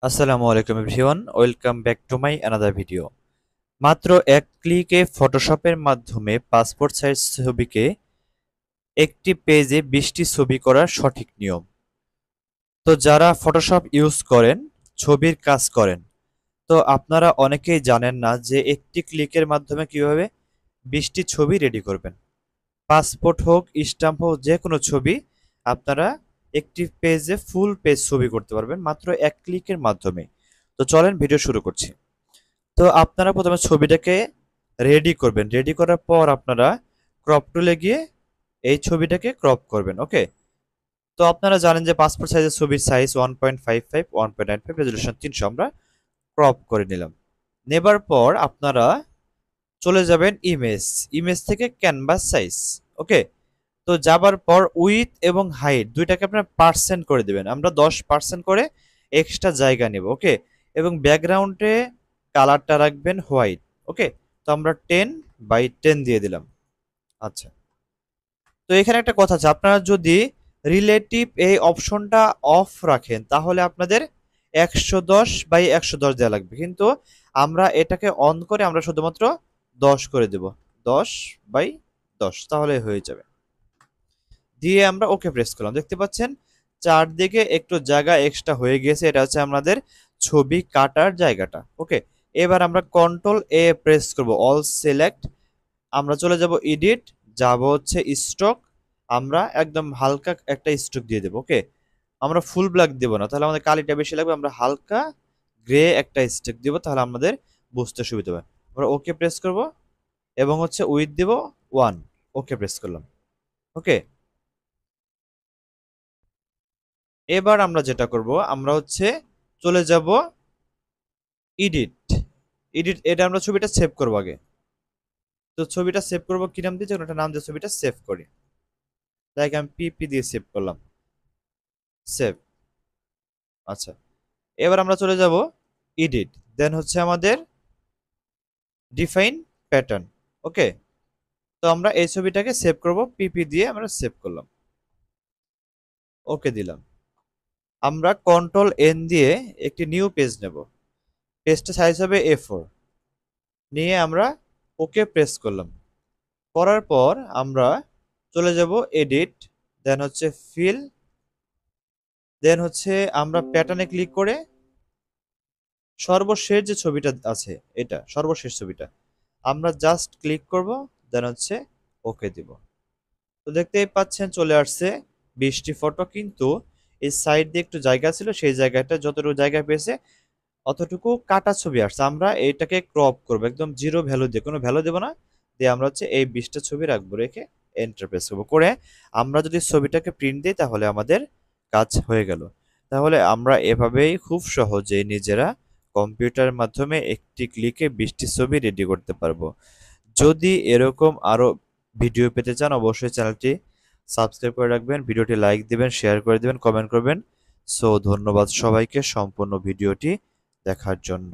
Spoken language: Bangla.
আসসালামু আলাইকুম everyone, welcome back to my another video. মাত্র এক ক্লিকে ফটোশপের মাধ্যমে পাসপোর্ট সাইজ ছবিকে একটি পেজে 20টি ছবি করার সঠিক নিয়ম। তো যারা ফটোশপ ইউজ করেন, ছবির কাজ করেন, তো আপনারা অনেকেই জানেন না যে একটি ক্লিকের মাধ্যমে কিভাবে 20টি ছবি রেডি করবেন। পাসপোর্ট হোক, স্ট্যাম্প হোক, যে কোনো ছবি আপনারা একটি পেজে ফুল পেজ ছবি করতে পারবেন মাত্র এক ক্লিকের মাধ্যমে। তো চলেন ভিডিও শুরু করছি। তো আপনারা প্রথমে ছবিটাকে রেডি করবেন। রেডি করার পর আপনারা ক্রপ টুলে গিয়ে এই ছবিটাকে ক্রপ করবেন। ওকে, তো আপনারা জানেন যে পাসপোর্ট সাইজের ছবির সাইজ 1.55 1.95 রেজলিউশন 300 আমরা ক্রপ করে নিলাম। নেবার পর আপনারা চলে যাবেন ইমেজ, ইমেজ থেকে ক্যানভাস সাইজ। ওকে, তো যাবার পর উইথ এবং হাইট দুইটাকে আপনারা পার্সেন্ট করে দিবেন। আমরা 10% করে এক্সট্রা জায়গা নেব। ওকে, এবং ব্যাকগ্রাউন্ডে কালারটা রাখবেন হোয়াইট। ওকে, তো আমরা 10/10 দিয়ে দিলাম। আচ্ছা, তো এখানে একটা কথা আছে, আপনারা যদি রিলেটিভ এই অপশনটা অফ রাখেন তাহলে আপনাদের 110/110 দেওয়া লাগবে, কিন্তু আমরা এটাকে অন করে আমরা শুধুমাত্র 10 করে দেব। 10/10 তাহলে হয়ে যাবে। দিয়ে আমরা ওকে প্রেস করলাম। দেখতে পাচ্ছেন চারদিকে একটু জায়গা এক্সট্রা হয়ে গিয়েছে, এটা হচ্ছে আমাদের ছবি কাটার জায়গাটা। ওকে, এবার আমরা কন্ট্রোল এ প্রেস করব, অল সিলেক্ট। আমরা চলে যাব এডিট, যাব হচ্ছে স্ট্রোক। আমরা একদম হালকা একটা স্ট্রোক দিয়ে দেবো। ওকে, আমরা ফুল ব্ল্যাক দেবো না, তাহলে আমাদের কালিটা বেশি লাগবে। আমরা হালকা গ্রে একটা স্ট্রোক দিব, তাহলে আমাদের বুঝতে সুবিধা হবে। আমরা ওকে প্রেস করব এবং হচ্ছে উইথ দেব 1। ওকে প্রেস করলাম। ওকে, এবার আমরা যেটা করব, আমরা হচ্ছে চলে যাব এডিট। এডিট, এটা আমরা ছবিটা সেভ করব আগে। তো ছবিটা সেভ করব কি নাম দিয়ে, যেকোনো একটা নাম দিয়ে ছবিটা সেভ করি। তাই আমি পিপি দিয়ে সেভ করলাম, সেভ। আচ্ছা, এবার আমরা চলে যাব এডিট, দেন হচ্ছে আমাদের ডিফাইন প্যাটার্ন। ওকে, তো আমরা এই ছবিটাকে সেভ করব, পিপি দিয়ে আমরা সেভ করলাম, ওকে দিলাম। আমরা কন্ট্রোল এন দিয়ে একটি নিউ পেজ নেব। পেজটা সাইজ হবে A4, নিয়ে আমরা ওকে প্রেস করলাম। করার পর আমরা চলে যাব এডিট, দেন হচ্ছে ফিল, দেন হচ্ছে আমরা প্যাটার্নে ক্লিক করে সর্বশেষ যে ছবিটা আছে, এটা সর্বশেষ ছবিটা আমরা জাস্ট ক্লিক করব, দেন হচ্ছে ওকে দিব। তো দেখতেই পাচ্ছেন চলে আসছে 20টি ফটো, কিন্তু এই সাইড দিয়ে একটু জায়গা ছিল, সেই জায়গাটা যতটুকু জায়গা পেয়েছে অতটুকু কাটা ছবি আসছে। আমরা এটাকে ক্রপ করবো একদম জিরো ভ্যালু দিয়ে, কোনো ভ্যালু দেবো না, দিয়ে আমরা হচ্ছে এই 20টা ছবি রাখবো, রেখে এন্টার প্রেস করবো। করে আমরা যদি ছবিটাকে প্রিন্ট দিই তাহলে আমাদের কাজ হয়ে গেল। তাহলে আমরা এভাবেই খুব সহজেই নিজেরা কম্পিউটারের মাধ্যমে একটি ক্লিকে 20টি ছবি রেডি করতে পারবো। যদি এরকম আরো ভিডিও পেতে চান অবশ্যই চ্যানেলটি সাবস্ক্রাইব করে রাখবেন, ভিডিওটি লাইক দিবেন, শেয়ার করে দিবেন, কমেন্ট করবেন। সো ধন্যবাদ সবাইকে সম্পূর্ণ ভিডিওটি দেখার জন্য।